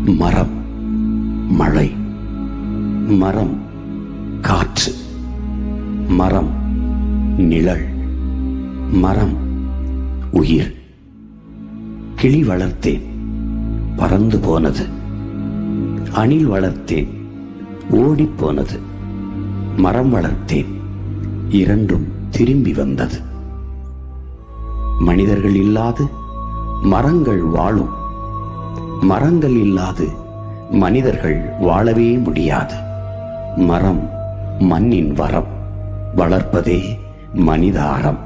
மரம் மழை, மரம் காற்று, மரம் நிழல், மரம் உயிர். கிளி வளர்த்தேன், பறந்து போனது. அணில் வளர்த்தேன், ஓடிப்போனது. மரம் வளர்த்தேன், இரண்டும் திரும்பி வந்தது. மனிதர்கள் இல்லாது மரங்கள் வாழும், மரங்கள் இல்லாது மனிதர்கள் வாழவே முடியாது. மரம் மண்ணின் வரம், வளர்ப்பதே மனித அறம்.